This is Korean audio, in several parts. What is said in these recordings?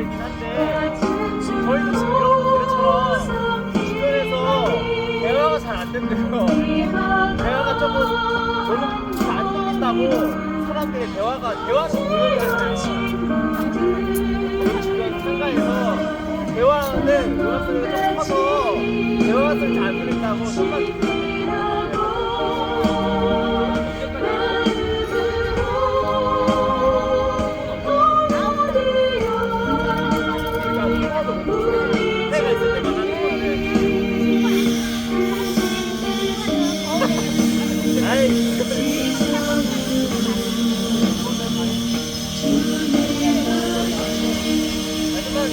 있긴 한데 저희도 지금 이런처럼 주변에서 대화가 잘 안 된대요. 대화가 조금 잘 안 들린다고 사람들의 대화식 능력이 있어요. 여기 주변 상가에서 대화하는 음악 소리가 좀 커서 대화 소리 잘 안 들린다고 정말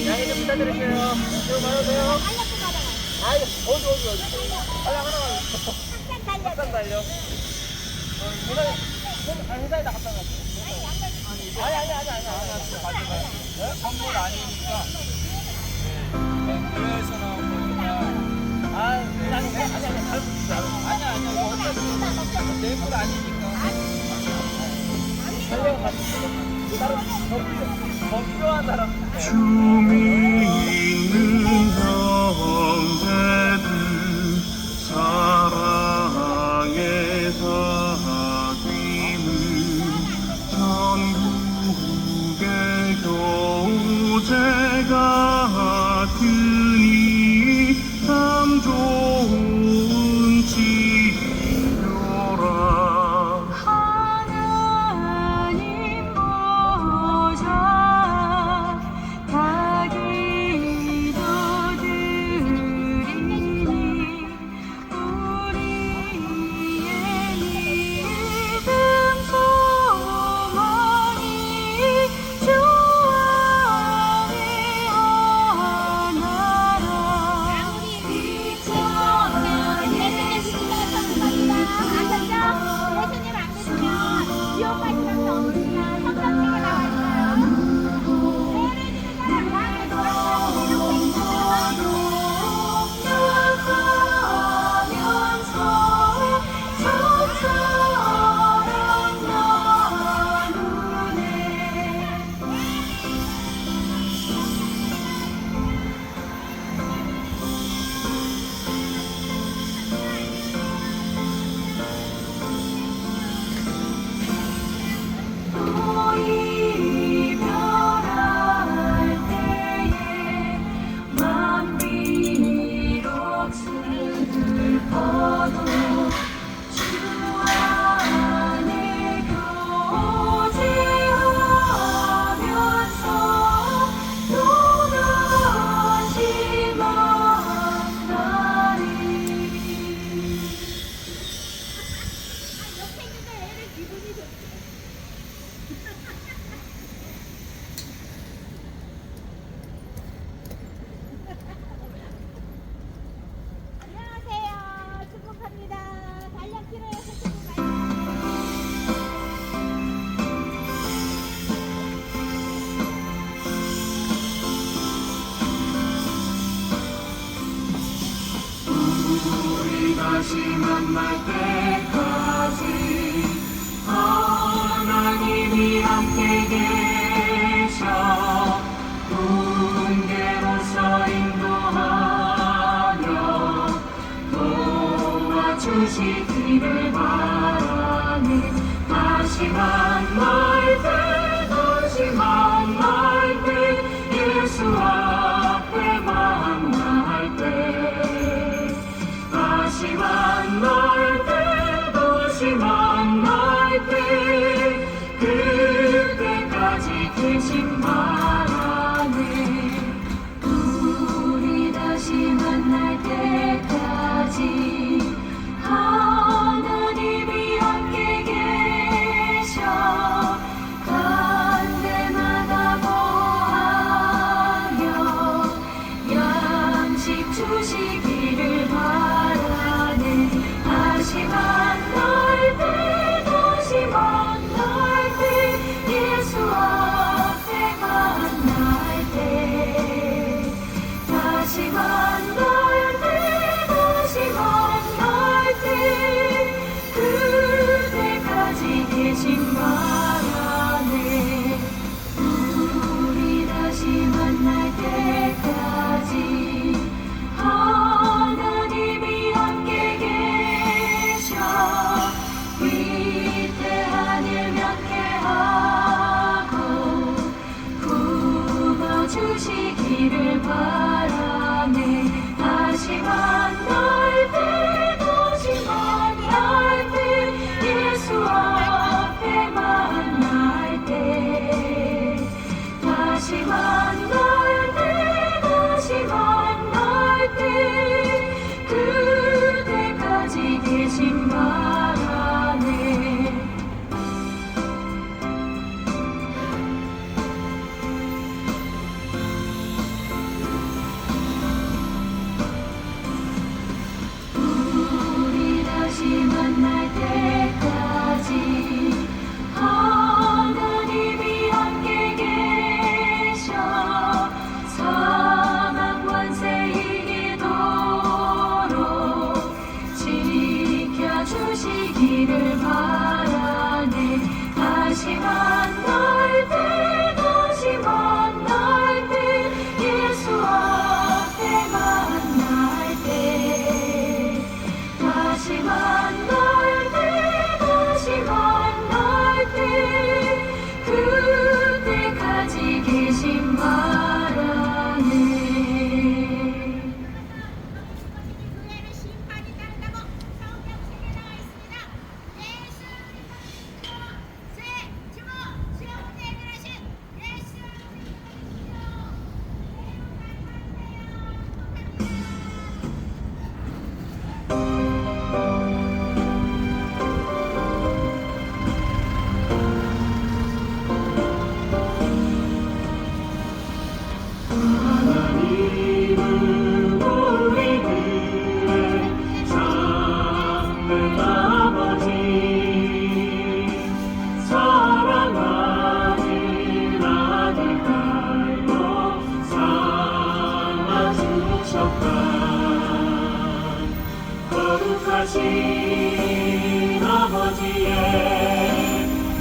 양해 좀 부탁드릴게요. 이거 말하세요. 아이, 어디. 하나만 있어. 한잔 달려. 회사에다 갖다 놨어. 아니. 선물 아니니까. 교회에서 나온 거니까. 아니, 이거 어차피 내물 아니니까. 달려가지고. 다른 더 필요한 사람. 춤이 있는 형제들 사랑의 사귐은 전국의 교제 같으니 참 좋은 치료라. 하나님 보좌 다 기도 드리니 우리의 믿음 소망이 주 안에 하나라. 안녕하세요. 축복합니다. 달력 필요해서 축복합니다. 우리 다시 만날 때까지 하나님이 함께 계셔 군대로서 인도하며 도와주시기를 바라네. 다시 만날 때 예수 앞에 만날 때 다시 만날 때 그때까지 계신 바라네. 우리 다시 만날 때까지 하나님이 함께 계셔 간 데마다 보하며 양식 주시기를 바라네. 다시 만날 때 예수 앞에 만날 때 다시 만날 때 주시기를 바라네. 다시 만날 때 다시 만날 때 예수 앞에 만날 때 다시 만날 때 다시 만날 때 그때까지 계신 바라네. 우리 다시 만날 때까지 하나님이 함께 계셔 사망 권세 이기도록 지켜주시기를 바라네. 다시 만날 때 다시 만날 때 예수 앞에 만날 때 다시 만날 때 다시 만날 때 그때까지 계신 바라네. 교회는 심판이 따른다고 성경책에 나와 있습니다. 예수 그리스도 제 주로 지옥 대변하신 예수 그리스도를 하나님은 우리들의 참된 아버지 사랑하는 아들들로 삼아주셨다. 거룩하신 아버지의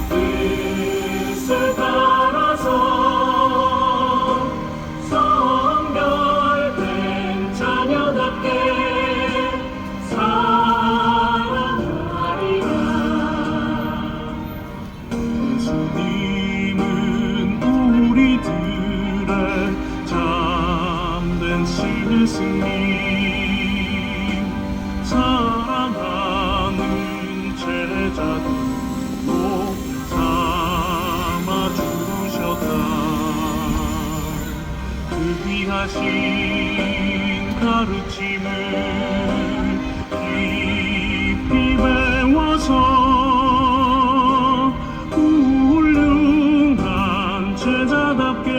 뜻을 따라서 성별된 자녀답게 사랑하리라. 예수님은 우리들의 참된 스승님 사랑하는 제자들로 삼아주셨다. 그 귀하신 가르침을 깊이 배워서 훌륭한 제자답게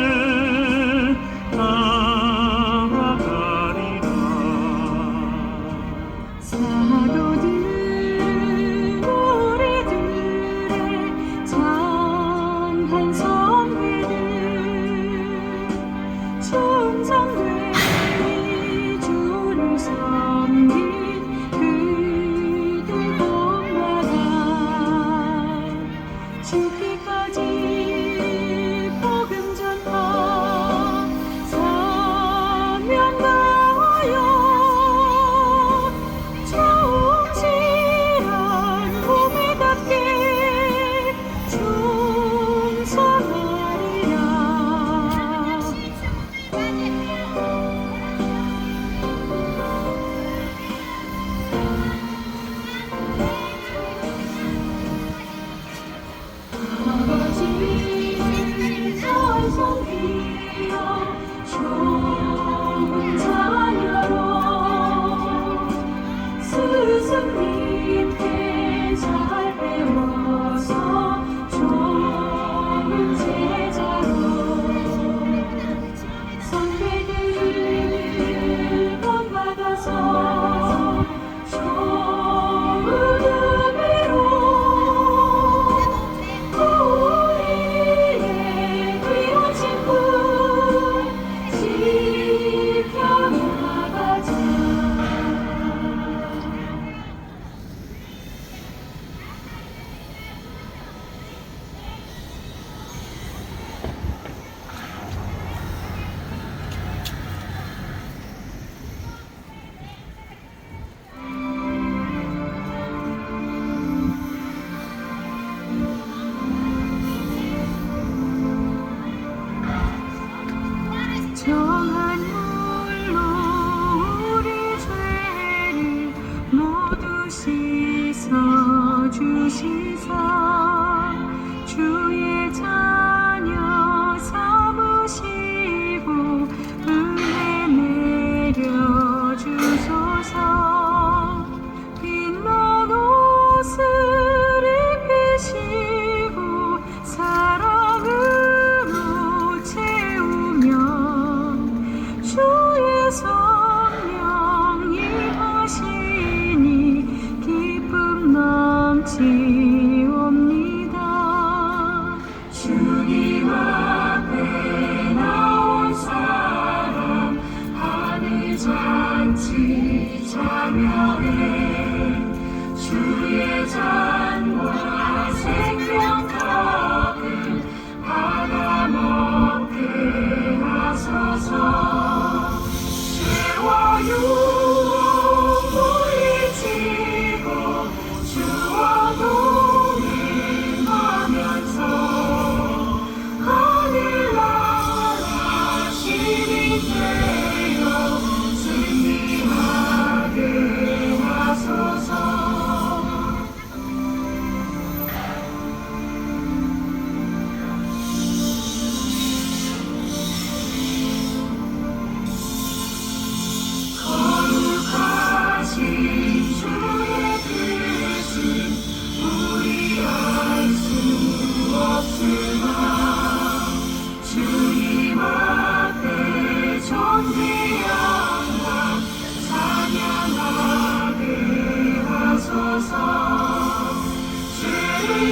나아가리라. 사도들 우리들의 참한 선배들 충성되이 주를 섬긴 그들 본마다 죽기까지 복음 전파 사명 다하여 성실한 후배답게 충성하리라. 아버지를 잘 섬기어 좋은 자녀로 스승님께 잘 배워서 좋은 제자로 선배들 본받아서 좋은 은혜로 우리의 귀한 친구 지켜나가자. 정한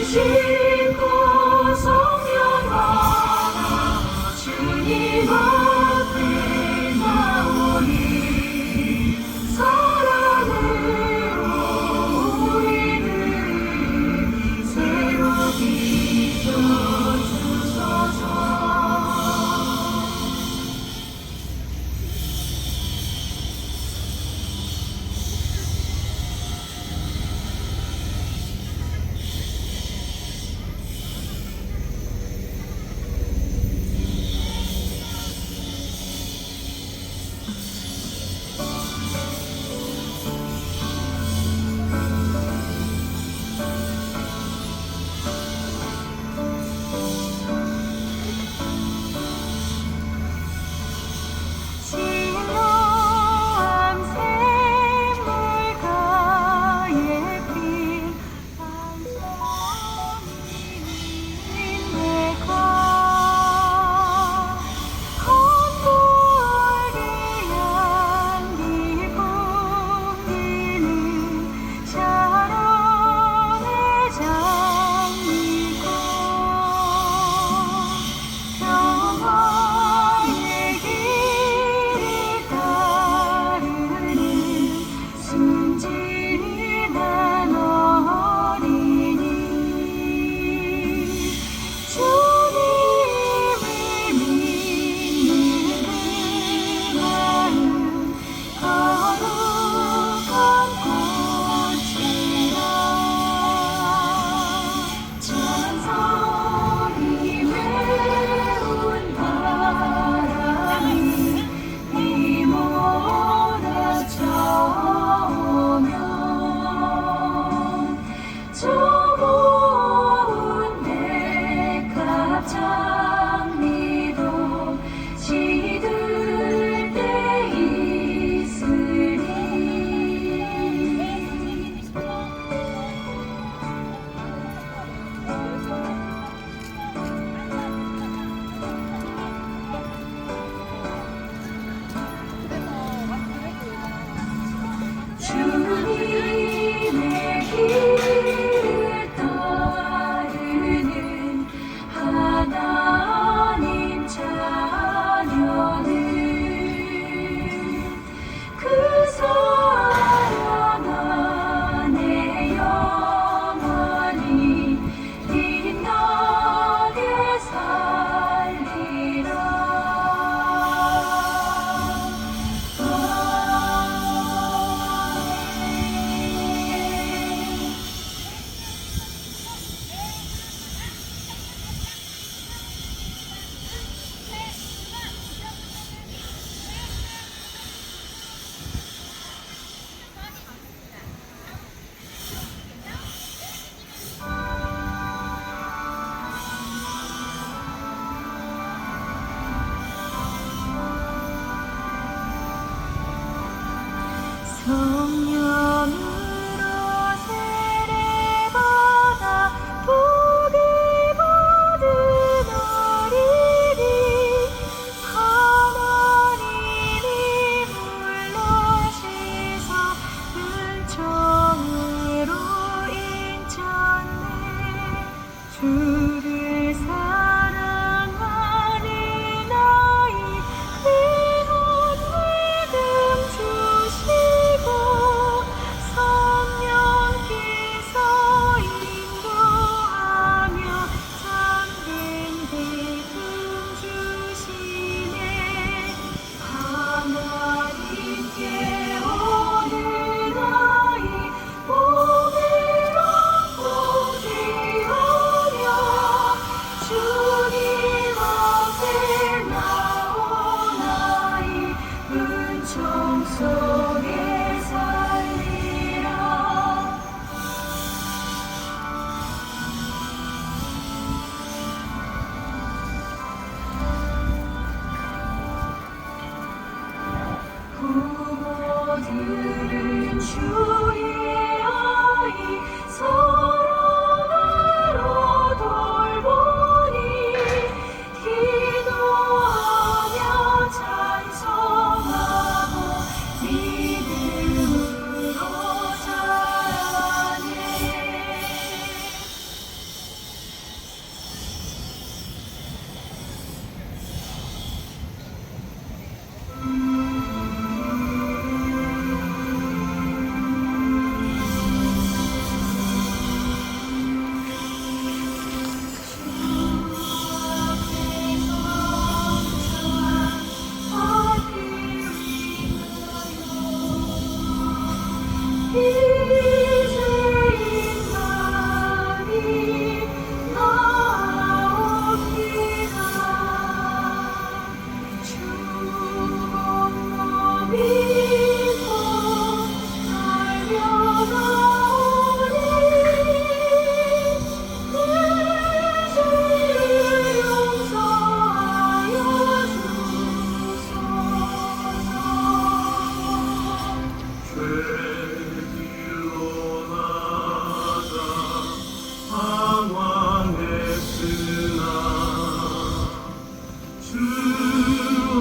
씻고 성령 하나 주님 앞에 나오니 사랑으로 우리를 새로 빚어주소서.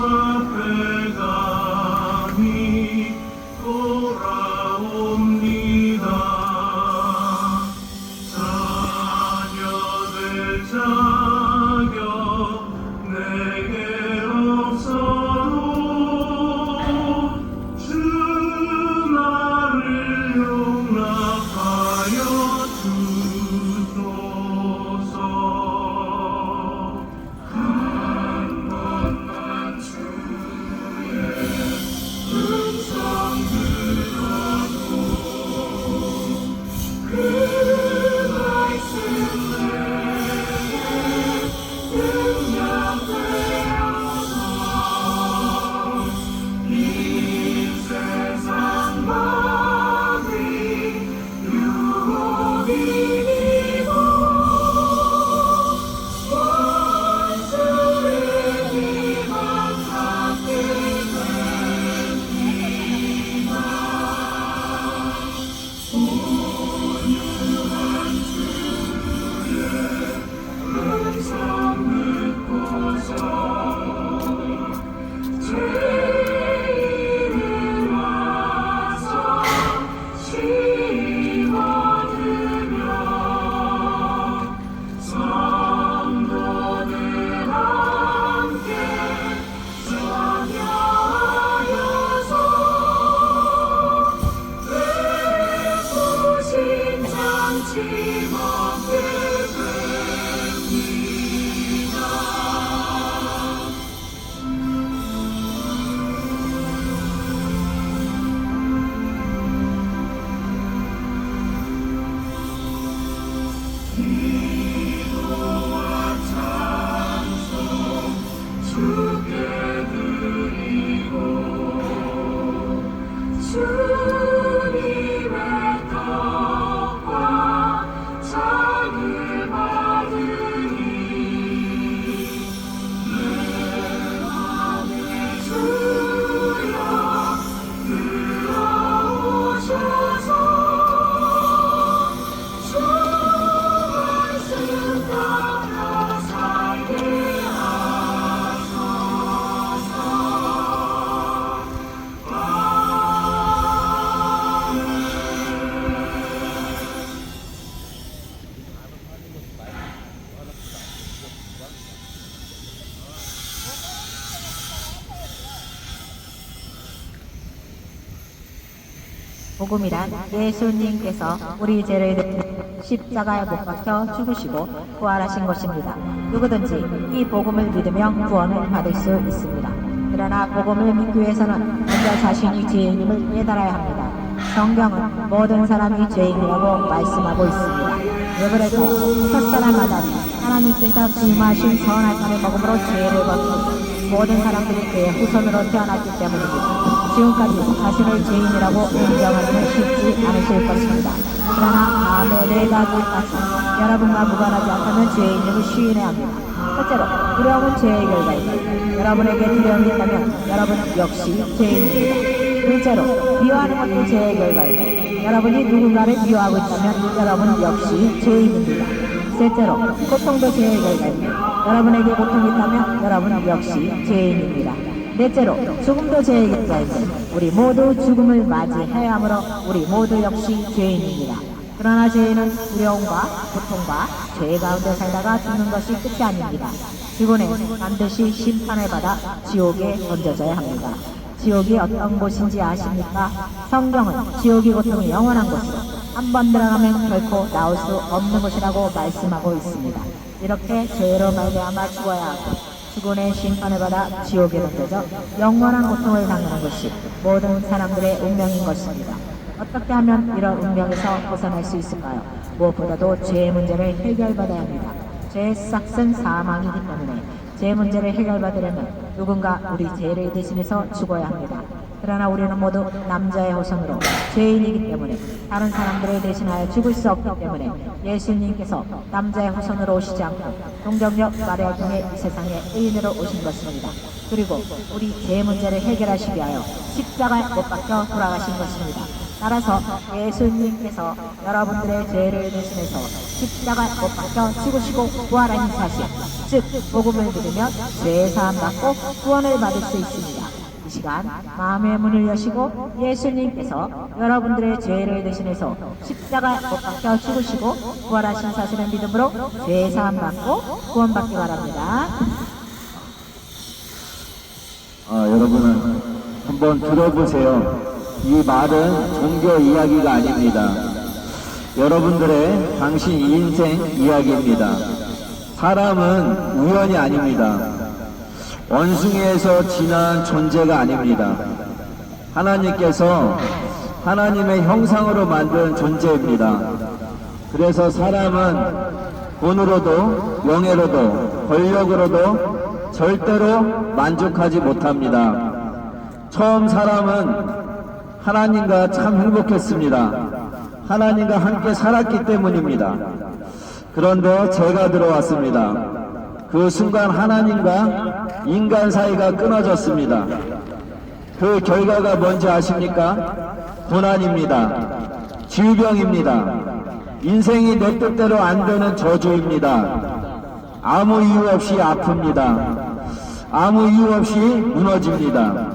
앞에 감히 돌아옵니다. 자녀될 자격 내게 없어도 주 나를 용납하여 주소서. 한 번만 주의 음성 들어도 그 말씀 내게 능력 되어서 이 세상 마음이 유혹이 이기고 원수의 비방 받게 됩니다. 온유한 주의 음성 듣고서 제 이름 와서 씹어들며 성도들 함께 참여하여서 예수신 잔치 먹게 됩니다. 기도와 찬송 주께 드리고 주님의 떡과 잔을 받으니 내 맘에 주여 들어오셔서 주 말씀 따라 살게 하소서. 복음이란 예수님께서 우리 죄를 십자가에 못 박혀 죽으시고 부활하신 것입니다. 누구든지 이 복음을 믿으면 구원을 받을 수 있습니다. 그러나 복음을 믿기 위해서는 먼저 자신이 죄인임을 깨달아야 합니다. 성경은 모든 사람이 죄인이라고 말씀하고 있습니다. 왜 그럴까요? 첫사람 아담이 하나님께서 지음하신 선한 땅을 먹음으로 죄를 벗고 모든 사람들이 그의 후손으로 태어났기 때문입니다. 지금까지 자신을 죄인이라고 인정하기는 쉽지 않으실 것입니다. 그러나 다음에 네 가지까지 여러분과 무관하지 않다면 죄인임을 시인해야 합니다. 첫째로, 두려움은 죄의 결과입니다. 여러분에게 두려움이 있다면 여러분 역시 죄인입니다. 둘째로, 미워하는 것도 죄의 결과입니다. 여러분이 누군가를 미워하고 있다면 여러분 역시 죄인입니다. 셋째로, 고통도 죄의 결과입니다. 여러분에게 고통이 있다면 여러분 역시 죄인입니다. 넷째로, 죽음도 죄의 결과입니다. 우리 모두 죽음을 맞이해야 하므로 우리 모두 역시 죄인입니다. 그러나 죄인은 두려움과 고통과 죄 가운데 살다가 죽는 것이 끝이 아닙니다. 죽음에 반드시 심판을 받아 지옥에 던져져야 합니다. 지옥이 어떤 곳인지 아십니까? 성경은 지옥이 고통이 영원한 곳이고 한 번 들어가면 결코 나올 수 없는 곳이라고 말씀하고 있습니다. 이렇게 죄로 말미암아 죽어야 하고 죽음의 심판을 받아 지옥에 던져져 영원한 고통을 당하는 것이 모든 사람들의 운명인 것입니다. 어떻게 하면 이런 운명에서 벗어날 수 있을까요? 무엇보다도 죄의 문제를 해결받아야 합니다. 죄의 싹은 사망이기 때문에 죄 문제를 해결받으려면 누군가 우리 죄를 대신해서 죽어야 합니다. 그러나 우리는 모두 남자의 후손으로 죄인이기 때문에 다른 사람들을 대신하여 죽을 수 없기 때문에 예수님께서 남자의 후손으로 오시지 않고 동정녀 마리아를 통해 이 세상에 의인으로 오신 것입니다. 그리고 우리 죄 문제를 해결하시기 위하여 십자가에 못 박혀 돌아가신 것입니다. 따라서 예수님께서 여러분들의 죄를 대신해서 십자가 못 박혀 죽으시고 부활하신 사실, 즉 복음을 믿으면 죄 사함 받고 구원을 받을 수 있습니다. 이 시간 마음의 문을 여시고 예수님께서 여러분들의 죄를 대신해서 십자가 못 박혀 죽으시고 부활하신 사실을 믿음으로 죄 사함 받고 구원받기 바랍니다. 여러분은 한번 들어보세요. 이 말은 종교 이야기가 아닙니다. 여러분들의 당신 인생 이야기입니다. 사람은 우연이 아닙니다. 원숭이에서 진화한 존재가 아닙니다. 하나님께서 하나님의 형상으로 만든 존재입니다. 그래서 사람은 돈으로도 명예로도 권력으로도 절대로 만족하지 못합니다. 처음 사람은 하나님과 참 행복했습니다. 하나님과 함께 살았기 때문입니다. 그런데 죄가 들어왔습니다. 그 순간 하나님과 인간 사이가 끊어졌습니다. 그 결과가 뭔지 아십니까? 고난입니다. 질병입니다. 인생이 내 뜻대로 안 되는 저주입니다. 아무 이유 없이 아픕니다. 아무 이유 없이 무너집니다.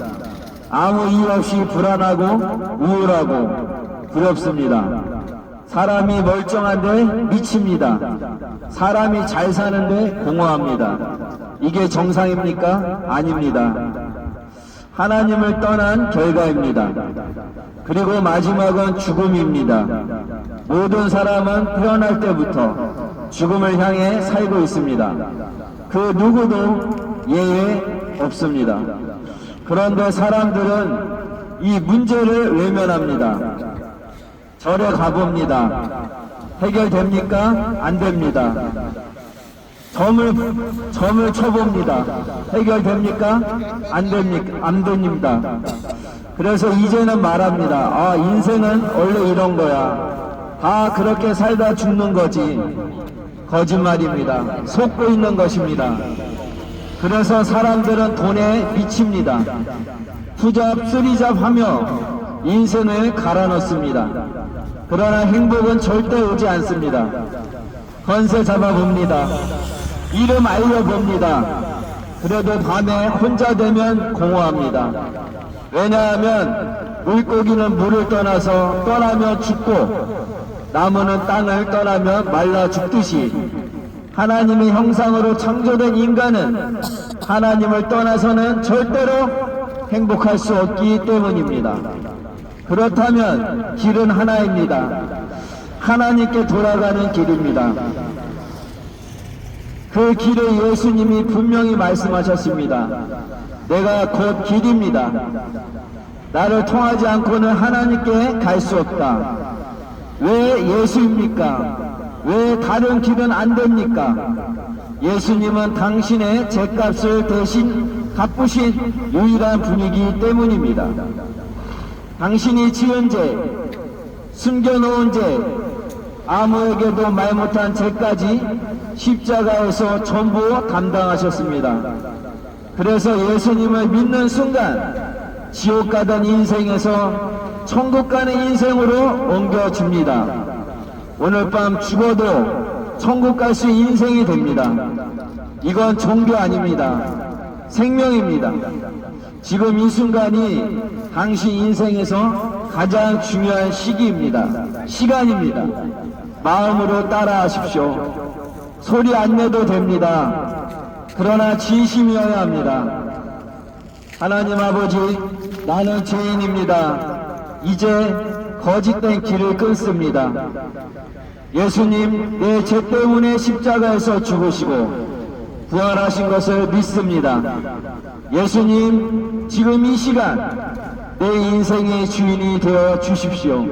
아무 이유 없이 불안하고 우울하고 두렵습니다. 사람이 멀쩡한데 미칩니다. 사람이 잘 사는데 공허합니다. 이게 정상입니까? 아닙니다. 하나님을 떠난 결과입니다. 그리고 마지막은 죽음입니다. 모든 사람은 태어날 때부터 죽음을 향해 살고 있습니다. 그 누구도 예외 없습니다. 그런데 사람들은 이 문제를 외면합니다. 절에 가봅니다. 해결됩니까? 안 됩니다. 점을 쳐봅니다. 해결됩니까? 안 됩니다. 그래서 이제는 말합니다. 인생은 원래 이런 거야. 다 그렇게 살다 죽는 거지. 거짓말입니다. 속고 있는 것입니다. 그래서 사람들은 돈에 미칩니다. 투잡, 쓰리잡 하며 인생을 갈아넣습니다. 그러나 행복은 절대 오지 않습니다. 건세 잡아봅니다. 이름 알려봅니다. 그래도 밤에 혼자 되면 공허합니다. 왜냐하면 물고기는 물을 떠나면 죽고 나무는 땅을 떠나면 말라 죽듯이 하나님의 형상으로 창조된 인간은 하나님을 떠나서는 절대로 행복할 수 없기 때문입니다. 그렇다면 길은 하나입니다. 하나님께 돌아가는 길입니다. 그 길에 예수님이 분명히 말씀하셨습니다. 내가 곧 길입니다. 나를 통하지 않고는 하나님께 갈 수 없다. 왜 예수입니까? 왜 다른 길은 안 됩니까? 예수님은 당신의 죄값을 대신 갚으신 유일한 분이기 때문입니다. 당신이 지은 죄, 숨겨놓은 죄, 아무에게도 말 못한 죄까지 십자가에서 전부 담당하셨습니다. 그래서 예수님을 믿는 순간 지옥 가던 인생에서 천국 가는 인생으로 옮겨집니다. 오늘 밤 죽어도 천국 갈 수 있는 인생이 됩니다. 이건 종교 아닙니다. 생명입니다. 지금 이 순간이 당신 인생에서 가장 중요한 시기입니다. 시간입니다. 마음으로 따라하십시오. 소리 안 내도 됩니다. 그러나 진심이어야 합니다. 하나님 아버지, 나는 죄인입니다. 이제 거짓된 길을 끊습니다. 예수님, 내 죄 때문에 십자가에서 죽으시고 부활하신 것을 믿습니다. 예수님, 지금 이 시간 내 인생의 주인이 되어 주십시오.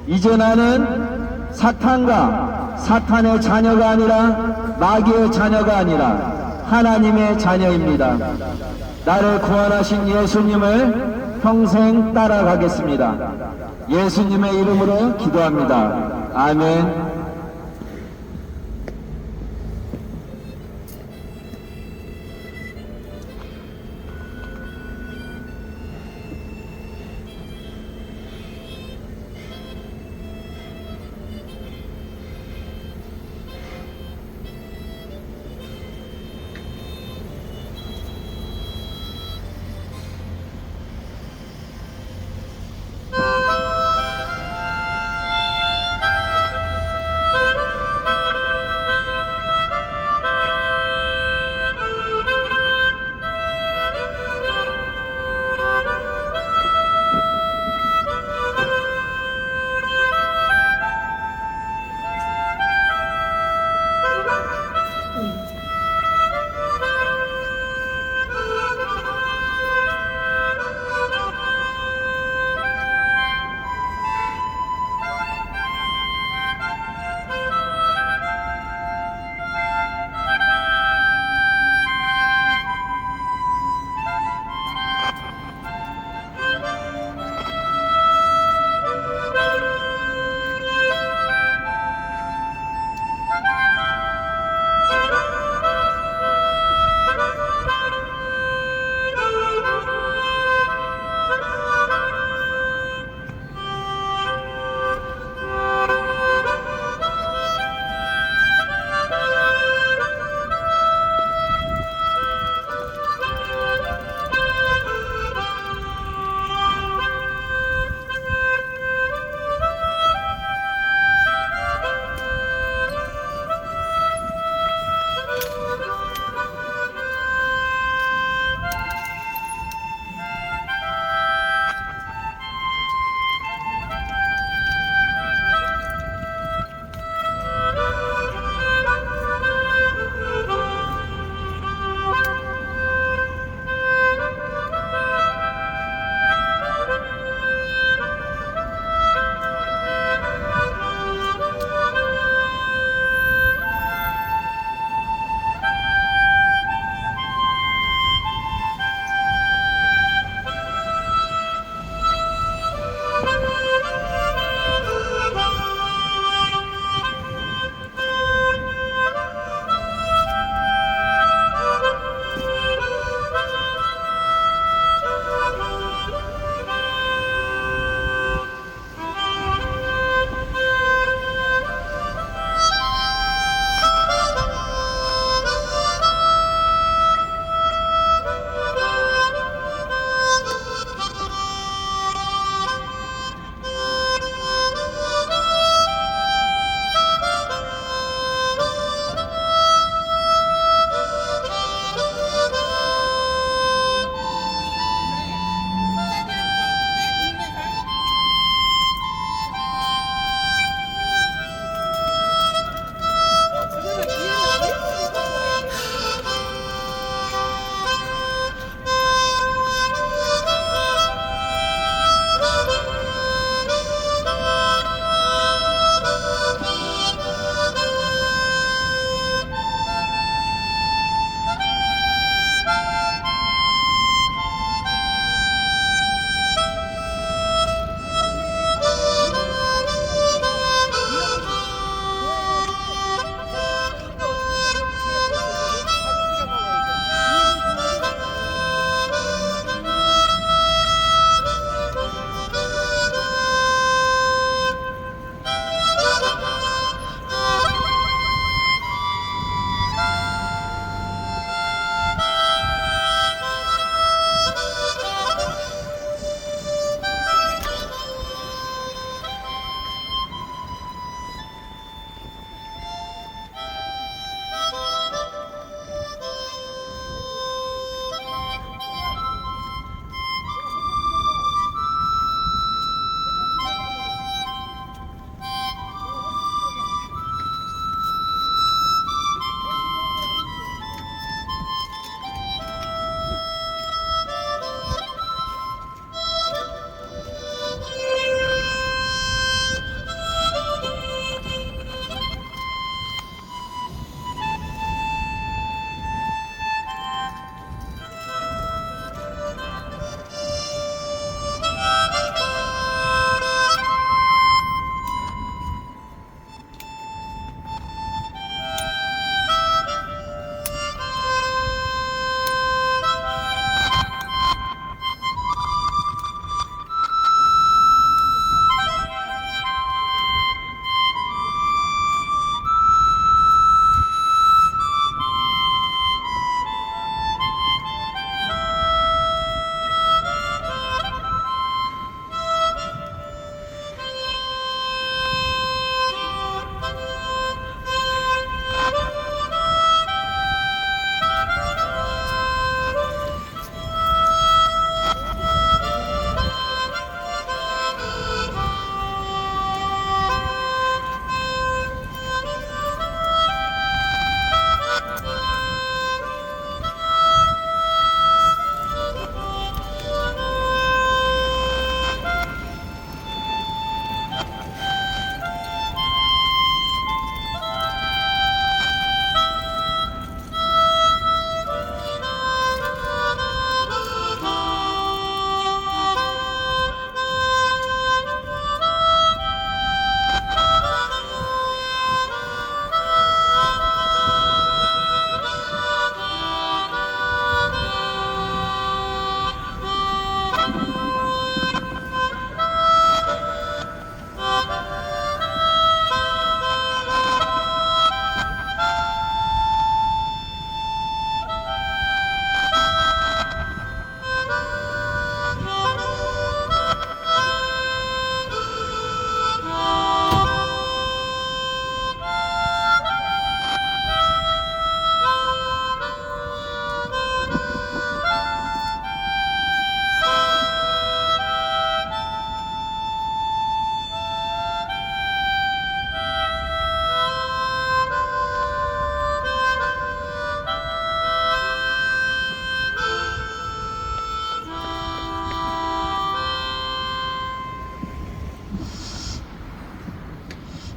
이제 나는 사탄과 사탄의 자녀가 아니라 마귀의 자녀가 아니라 하나님의 자녀입니다. 나를 구원하신 예수님을 평생 따라가겠습니다. 예수님의 이름으로 기도합니다. 아멘.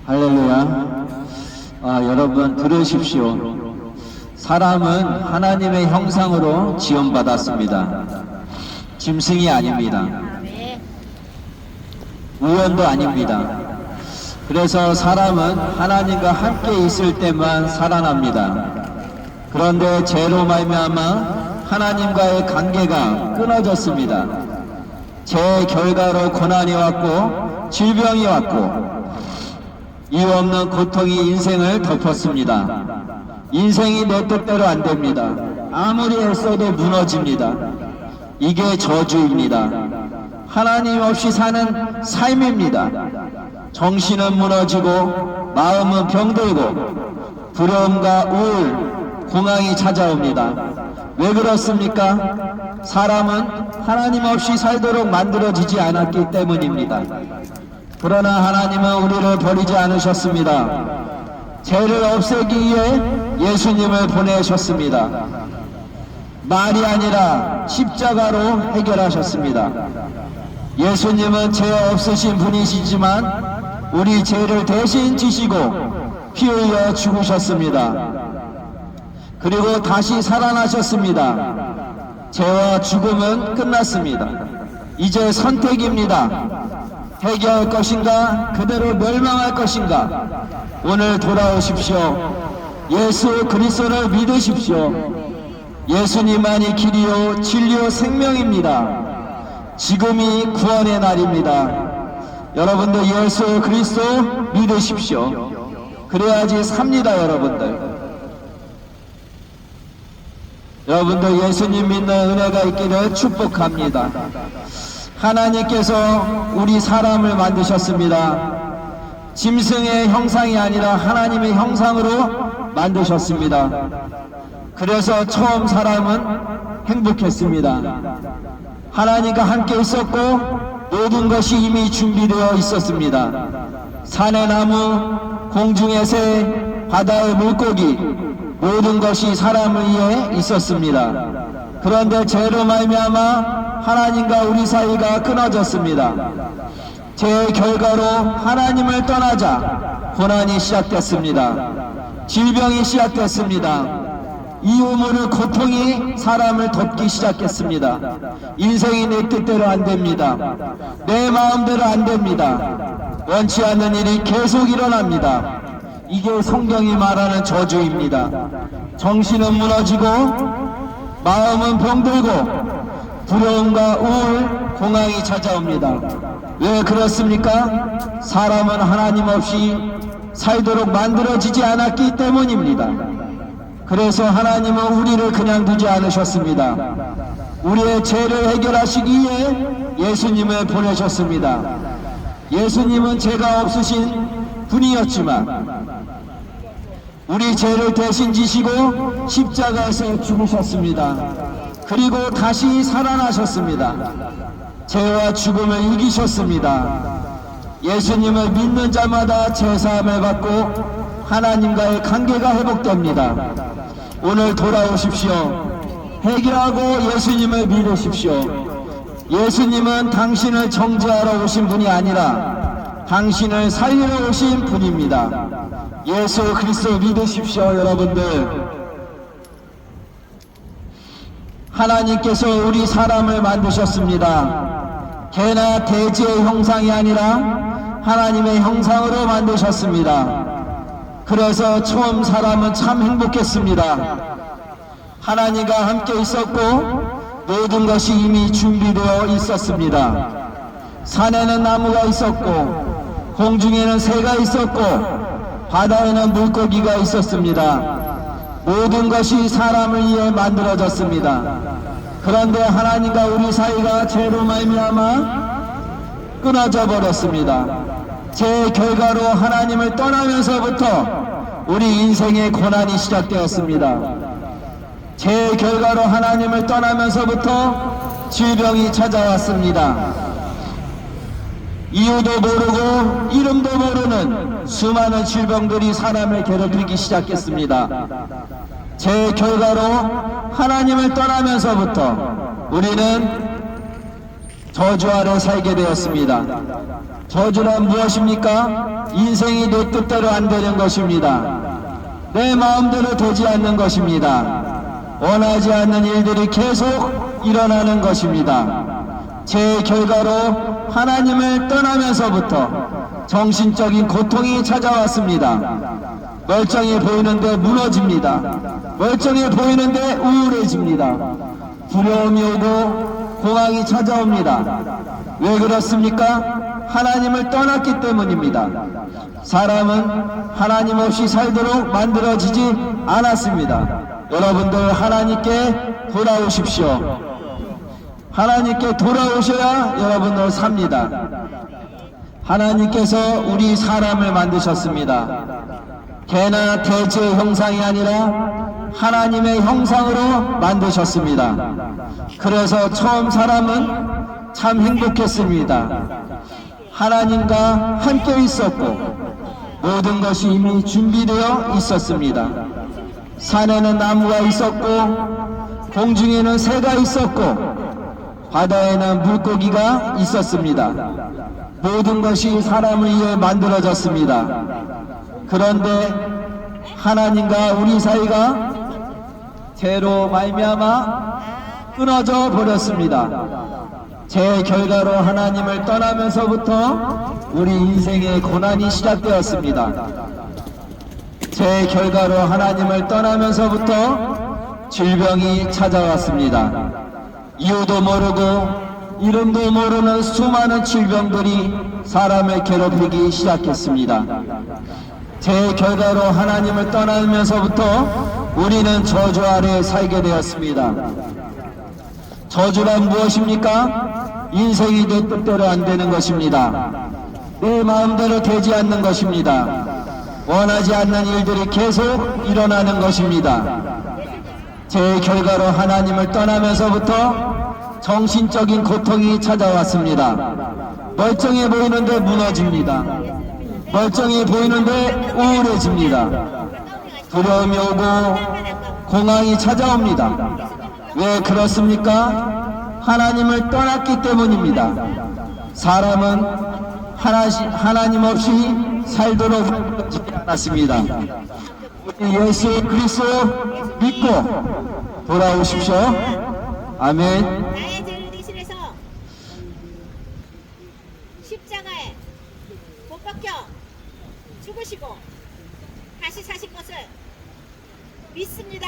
할렐루야. 여러분 들으십시오. 사람은 하나님의 형상으로 지음받았습니다. 짐승이 아닙니다. 우연도 아닙니다. 그래서 사람은 하나님과 함께 있을 때만 살아납니다. 그런데 죄로 말미암아 하나님과의 관계가 끊어졌습니다. 죄의 결과로 고난이 왔고 질병이 왔고 이유 없는 고통이 인생을 덮었습니다. 인생이 내 뜻대로 안 됩니다. 아무리 애써도 무너집니다. 이게 저주입니다. 하나님 없이 사는 삶입니다. 정신은 무너지고 마음은 병들고 두려움과 우울, 공황이 찾아옵니다. 왜 그렇습니까? 사람은 하나님 없이 살도록 만들어지지 않았기 때문입니다. 그러나 하나님은 우리를 버리지 않으셨습니다. 죄를 없애기 위해 예수님을 보내셨습니다. 말이 아니라 십자가로 해결하셨습니다. 예수님은 죄 없으신 분이시지만 우리 죄를 대신 지시고 피 흘려 죽으셨습니다. 그리고 다시 살아나셨습니다. 죄와 죽음은 끝났습니다. 이제 선택입니다. 회개할 것인가 그대로 멸망할 것인가. 오늘 돌아오십시오. 예수 그리스도를 믿으십시오. 예수님만이 길이요 진리요 생명입니다. 지금이 구원의 날입니다. 여러분들 예수 그리스도 믿으십시오. 그래야지 삽니다. 여러분들 예수님 믿는 은혜가 있기를 축복합니다. 하나님께서 우리 사람을 만드셨습니다. 짐승의 형상이 아니라 하나님의 형상으로 만드셨습니다. 그래서 처음 사람은 행복했습니다. 하나님과 함께 있었고 모든 것이 이미 준비되어 있었습니다. 산의 나무, 공중의 새, 바다의 물고기 모든 것이 사람을 위해 있었습니다. 그런데 죄로 말미암아 하나님과 우리 사이가 끊어졌습니다. 죄의 결과로 하나님을 떠나자 고난이 시작됐습니다. 질병이 시작됐습니다. 이유 모를 고통이 사람을 덮기 시작했습니다. 인생이 내 뜻대로 안 됩니다. 내 마음대로 안 됩니다. 원치 않는 일이 계속 일어납니다. 이게 성경이 말하는 저주입니다. 정신은 무너지고 마음은 병들고 두려움과 우울, 공황이 찾아옵니다. 왜 그렇습니까? 사람은 하나님 없이 살도록 만들어지지 않았기 때문입니다. 그래서 하나님은 우리를 그냥 두지 않으셨습니다. 우리의 죄를 해결하시기 위해 예수님을 보내셨습니다. 예수님은 죄가 없으신 분이었지만 우리 죄를 대신 지시고 십자가에서 죽으셨습니다. 그리고 다시 살아나셨습니다. 죄와 죽음을 이기셨습니다. 예수님을 믿는 자마다 죄사함을 받고 하나님과의 관계가 회복됩니다. 오늘 돌아오십시오. 회개하고 예수님을 믿으십시오. 예수님은 당신을 정죄하러 오신 분이 아니라 당신을 살리러 오신 분입니다. 예수 그리스도 믿으십시오. 여러분들, 하나님께서 우리 사람을 만드셨습니다. 개나 돼지의 형상이 아니라 하나님의 형상으로 만드셨습니다. 그래서 처음 사람은 참 행복했습니다. 하나님과 함께 있었고 모든 것이 이미 준비되어 있었습니다. 산에는 나무가 있었고 공중에는 새가 있었고 바다에는 물고기가 있었습니다. 모든 것이 사람을 위해 만들어졌습니다. 그런데 하나님과 우리 사이가 죄로 말미암아 끊어져 버렸습니다. 제 결과로 하나님을 떠나면서부터 우리 인생의 고난이 시작되었습니다. 제 결과로 하나님을 떠나면서부터 질병이 찾아왔습니다. 이유도 모르고 이름도 모르는 수많은 질병들이 사람을 괴롭히기 시작했습니다. 제 결과로 하나님을 떠나면서부터 우리는 저주 아래 살게 되었습니다. 저주란 무엇입니까? 인생이 내 뜻대로 안 되는 것입니다. 내 마음대로 되지 않는 것입니다. 원하지 않는 일들이 계속 일어나는 것입니다. 제 결과로 하나님을 떠나면서부터 정신적인 고통이 찾아왔습니다. 멀쩡해 보이는데 무너집니다. 멀쩡해 보이는데 우울해집니다. 두려움이 오고 공황이 찾아옵니다. 왜 그렇습니까? 하나님을 떠났기 때문입니다. 사람은 하나님 없이 살도록 만들어지지 않았습니다. 여러분들 하나님께 돌아오십시오. 하나님께 돌아오셔야 여러분들 삽니다. 하나님께서 우리 사람을 만드셨습니다. 개나 돼지의 형상이 아니라 하나님의 형상으로 만드셨습니다. 그래서 처음 사람은 참 행복했습니다. 하나님과 함께 있었고 모든 것이 이미 준비되어 있었습니다. 산에는 나무가 있었고 공중에는 새가 있었고 바다에는 물고기가 있었습니다. 모든 것이 사람을 위해 만들어졌습니다. 그런데 하나님과 우리 사이가 죄로 말미암아 끊어져 버렸습니다. 제 결과로 하나님을 떠나면서부터 우리 인생의 고난이 시작되었습니다. 제 결과로 하나님을 떠나면서부터 질병이 찾아왔습니다. 이유도 모르고 이름도 모르는 수많은 질병들이 사람을 괴롭히기 시작했습니다. 제 결과로 하나님을 떠나면서부터 우리는 저주 아래 살게 되었습니다. 저주란 무엇입니까? 인생이 내 뜻대로 안 되는 것입니다. 내 마음대로 되지 않는 것입니다. 원하지 않는 일들이 계속 일어나는 것입니다. 제 결과로 하나님을 떠나면서부터 정신적인 고통이 찾아왔습니다. 멀쩡해 보이는데 무너집니다. 멀쩡해 보이는데 우울해집니다. 두려움이 오고 공황이 찾아옵니다. 왜 그렇습니까? 하나님을 떠났기 때문입니다. 사람은 하나님 없이 살도록 하지 않았습니다. 우리 예수 그리스도 믿고 돌아오십시오. 아멘. 나의 죄를 대신해서 십자가에 못 박혀 죽으시고 다시 사신 것을 믿습니다.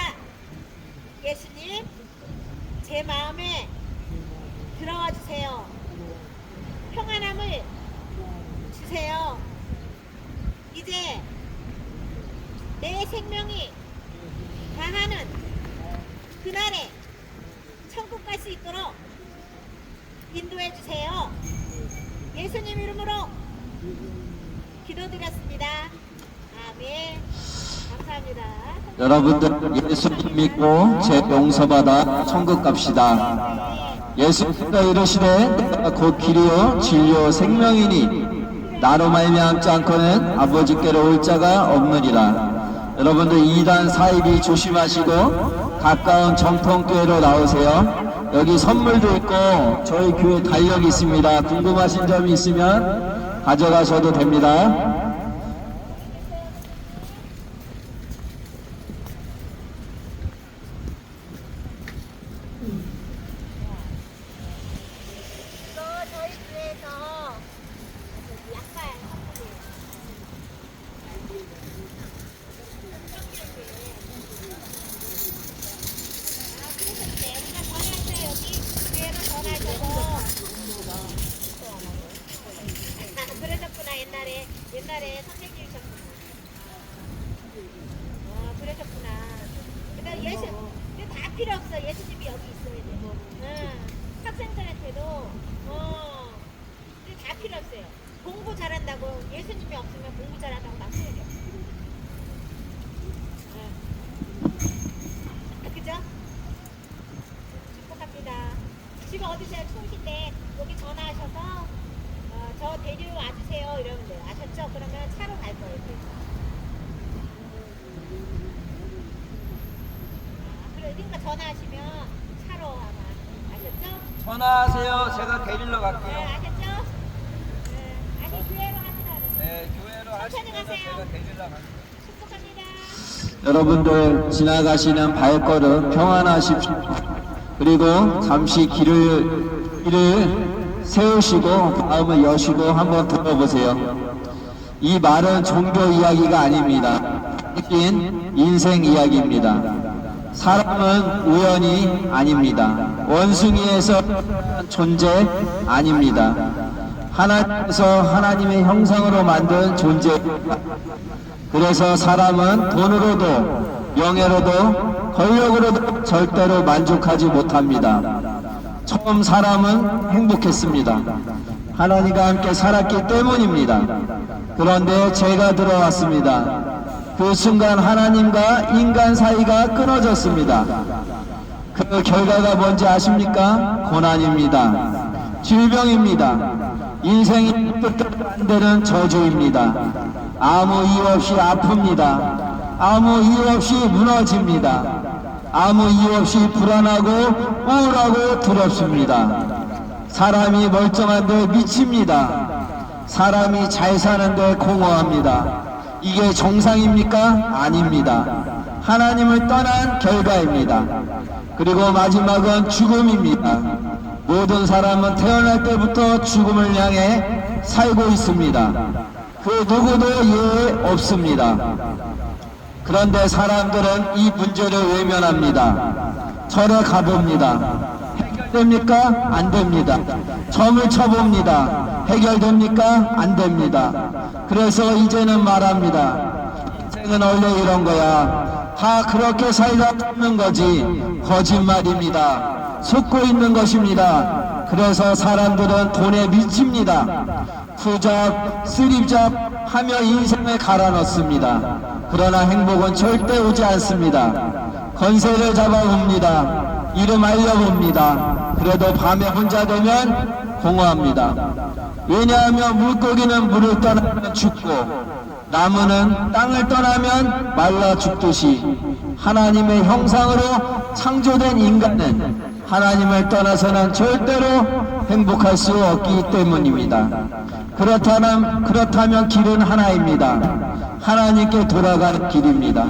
예수님, 제 마음에 들어와 주세요. 평안함을 주세요. 이제 내 생명이 다하는 그날에 천국 갈 수 있도록 인도해 주세요. 예수님 이름으로 기도드렸습니다. 아멘. 감사합니다. 여러분들 예수님 믿고 죄 용서받아 천국 갑시다. 예수님께서 이르시되 내가 곧 길이요 진리요 생명이니 나로 말미암지 않고는 아버지께로 올 자가 없느니라. 여러분들 2단 4입이 조심하시고 가까운 정통교회로 나오세요. 여기 선물도 있고 저희 교회 달력이 있습니다. 궁금하신 점이 있으면 가져가셔도 됩니다. 이거 저희 교회에서 약간 전화했어요. 여기 교회로 전화하셔서 그러셨구나. 옛날에 선생님이셨구나. 그러셨구나. 그러니까 근데 다 필요 없어. 예수님이 여기 있어야 돼. 학생들한테도 근데 다 필요 없어요. 공부 잘한다고 예수님이 없으면 공부 잘한다고 막 소리 없어. 그죠? 축복합니다. 지금 어디세요? 충신데 여기 전화하셔서 저 데리러 와주세요 이러면 돼요. 아셨죠? 그러면 차로 갈 거예요. 그러니까 전화하시면 차로 아마 아셨죠? 전화하세요. 제가 데리러 갈게요. 네, 아셨죠? 네, 아니 교회로 합니다. 네, 교회로 하시면 가세요. 제가 데리러 갈게요. 축복합니다. 여러분들 지나가시는 발걸음 평안하십시오. 그리고 잠시 길을 세우시고 마음을 여시고 한번 들어보세요. 이 말은 종교 이야기가 아닙니다. 긴 인생 이야기입니다. 사람은 우연이 아닙니다. 원숭이에서 존재 아닙니다. 하나님께서 하나님의 형상으로 만든 존재입니다. 그래서 사람은 돈으로도 명예로도 권력으로도 절대로 만족하지 못합니다. 처음 사람은 행복했습니다. 하나님과 함께 살았기 때문입니다. 그런데 죄가 들어왔습니다. 그 순간 하나님과 인간 사이가 끊어졌습니다. 그 결과가 뭔지 아십니까? 고난입니다. 질병입니다. 인생이 뜻대로 안 되는 저주입니다. 아무 이유 없이 아픕니다. 아무 이유 없이 무너집니다. 아무 이유 없이 불안하고 우울하고 두렵습니다. 사람이 멀쩡한데 미칩니다. 사람이 잘 사는데 공허합니다. 이게 정상입니까? 아닙니다. 하나님을 떠난 결과입니다. 그리고 마지막은 죽음입니다. 모든 사람은 태어날 때부터 죽음을 향해 살고 있습니다. 그 누구도 예외 없습니다. 그런데 사람들은 이 문제를 외면합니다. 절에 가봅니다. 해결됩니까? 안 됩니다. 점을 쳐봅니다. 해결됩니까? 안 됩니다. 그래서 이제는 말합니다. 인생은 원래 이런 거야. 다 그렇게 살다 죽는 거지. 거짓말입니다. 속고 있는 것입니다. 그래서 사람들은 돈에 미칩니다. 투잡, 쓰립잡 하며 인생을 갈아 넣습니다. 그러나 행복은 절대 오지 않습니다. 건세를 잡아봅니다. 이름 알려봅니다. 그래도 밤에 혼자 되면 공허합니다. 왜냐하면 물고기는 물을 떠나면 죽고 나무는 땅을 떠나면 말라 죽듯이 하나님의 형상으로 창조된 인간은 하나님을 떠나서는 절대로 행복할 수 없기 때문입니다. 그렇다면 길은 하나입니다. 하나님께 돌아가는 길입니다.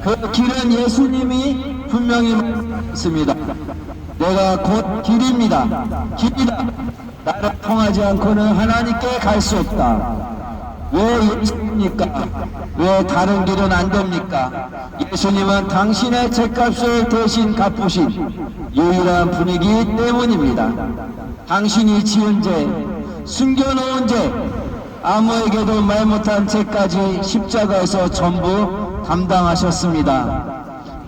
그 길은 예수님이 분명히 말씀했습니다. 내가 곧 길입니다. 길이다. 나를 통하지 않고는 하나님께 갈 수 없다. 왜 예수입니까? 왜 다른 길은 안 됩니까? 예수님은 당신의 죄값을 대신 갚으신 유일한 분이기 때문입니다. 당신이 지은 죄, 숨겨놓은 죄, 아무에게도 말 못한 죄까지 십자가에서 전부 담당하셨습니다.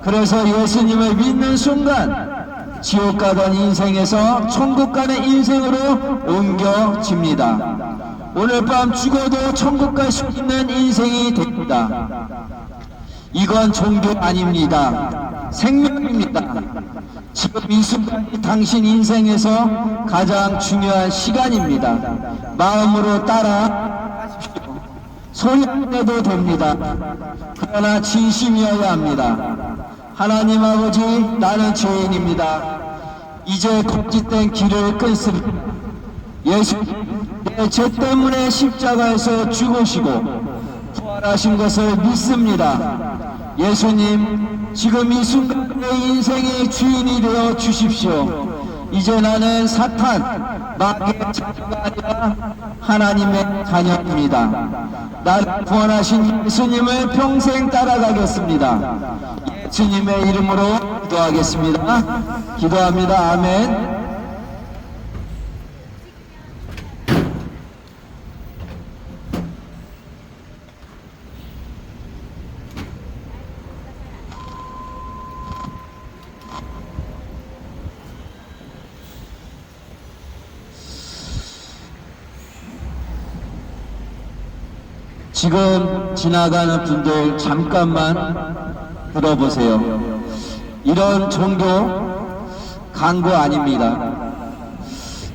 그래서 예수님을 믿는 순간 지옥 가던 인생에서 천국 가는 인생으로 옮겨집니다. 오늘 밤 죽어도 천국 갈 수 있는 인생이 됩니다. 이건 종교 아닙니다. 생명입니다. 지금 이 순간이 당신 인생에서 가장 중요한 시간입니다. 마음으로 따라하십시오. 소리 안 내도 됩니다. 그러나 진심이어야 합니다. 하나님 아버지, 나는 죄인입니다. 이제 거짓된 길을 끊습니다. 예수 내 죄 때문에 십자가에서 죽으시고 부활하신 것을 믿습니다. 예수님, 지금 이 순간 내 인생의 주인이 되어 주십시오. 이제 나는 사탄, 마귀의 자녀가 아니라 하나님의 자녀입니다. 나를 구원하신 예수님을 평생 따라가겠습니다. 예수님의 이름으로 기도하겠습니다. 기도합니다. 아멘. 지금 지나가는 분들 잠깐만 들어보세요. 이런 종교 광고 아닙니다.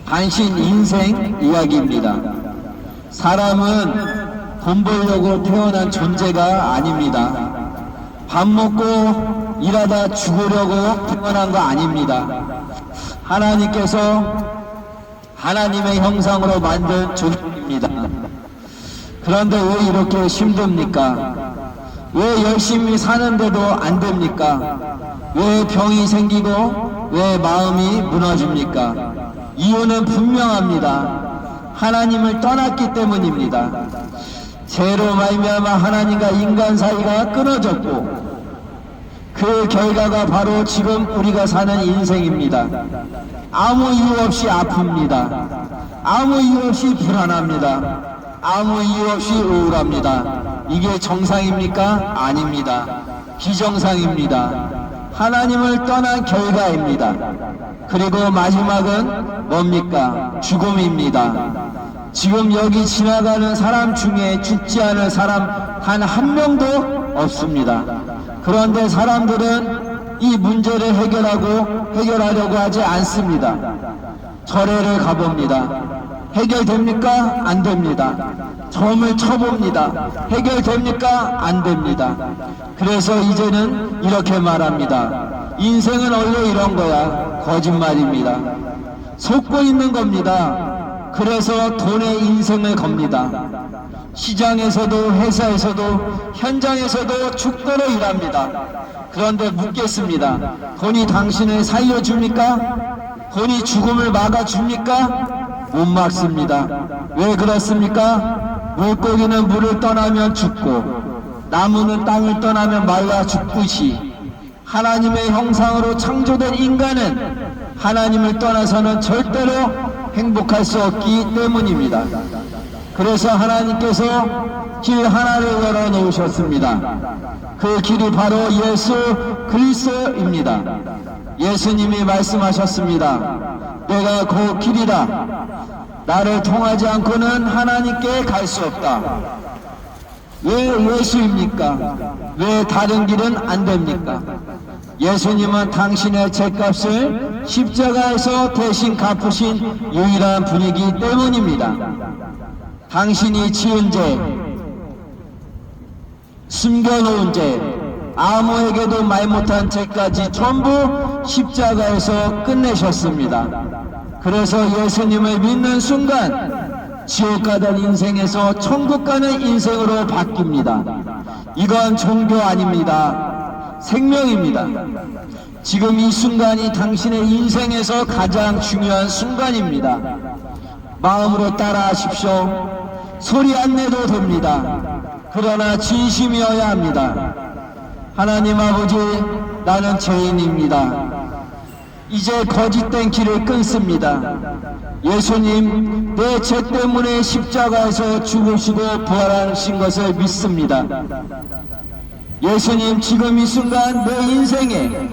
당신 인생 이야기입니다. 사람은 돈 벌려고 태어난 존재가 아닙니다. 밥 먹고 일하다 죽으려고 태어난 거 아닙니다. 하나님께서 하나님의 형상으로 만든 조국입니다. 그런데 왜 이렇게 힘듭니까? 왜 열심히 사는데도 안 됩니까? 왜 병이 생기고 왜 마음이 무너집니까? 이유는 분명합니다. 하나님을 떠났기 때문입니다. 죄로 말미암아 하나님과 인간 사이가 끊어졌고 그 결과가 바로 지금 우리가 사는 인생입니다. 아무 이유 없이 아픕니다. 아무 이유 없이 불안합니다. 아무 이유 없이 우울합니다. 이게 정상입니까? 아닙니다. 비정상입니다. 하나님을 떠난 결과입니다. 그리고 마지막은 뭡니까? 죽음입니다. 지금 여기 지나가는 사람 중에 죽지 않은 사람 단 한 명도 없습니다. 그런데 사람들은 이 문제를 해결하려고 하지 않습니다. 절에를 가봅니다. 해결됩니까? 안 됩니다. 점을 쳐봅니다. 해결됩니까? 안 됩니다. 그래서 이제는 이렇게 말합니다. 인생은 원래 이런 거야. 거짓말입니다. 속고 있는 겁니다. 그래서 돈에 인생을 겁니다. 시장에서도 회사에서도 현장에서도 죽도록 일합니다. 그런데 묻겠습니다. 돈이 당신을 살려줍니까? 돈이 죽음을 막아줍니까? 못 막습니다. 왜 그렇습니까? 물고기는 물을 떠나면 죽고 나무는 땅을 떠나면 말라 죽듯이 하나님의 형상으로 창조된 인간은 하나님을 떠나서는 절대로 행복할 수 없기 때문입니다. 그래서 하나님께서 길 하나를 열어 놓으셨습니다. 그 길이 바로 예수 그리스도입니다. 예수님이 말씀하셨습니다. 내가 그 길이다. 나를 통하지 않고는 하나님께 갈 수 없다. 왜 예수입니까? 왜 다른 길은 안 됩니까? 예수님은 당신의 죄값을 십자가에서 대신 갚으신 유일한 분이기 때문입니다. 당신이 지은 죄, 숨겨놓은 죄, 아무에게도 말 못한 죄까지 전부 십자가에서 끝내셨습니다. 그래서 예수님을 믿는 순간 지옥 가던 인생에서 천국 가는 인생으로 바뀝니다. 이건 종교 아닙니다. 생명입니다. 지금 이 순간이 당신의 인생에서 가장 중요한 순간입니다. 마음으로 따라하십시오. 소리 안 내도 됩니다. 그러나 진심이어야 합니다. 하나님 아버지, 나는 죄인입니다. 이제 거짓된 길을 끊습니다. 예수님, 내 죄 때문에 십자가에서 죽으시고 부활하신 것을 믿습니다. 예수님, 지금 이 순간 내 인생의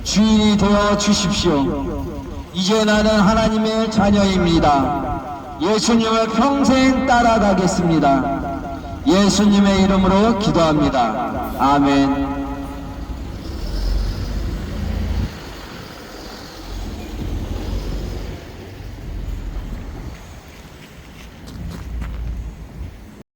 주인이 되어 주십시오. 이제 나는 하나님의 자녀입니다. 예수님을 평생 따라가겠습니다. 예수님의 이름으로 기도합니다. 아멘.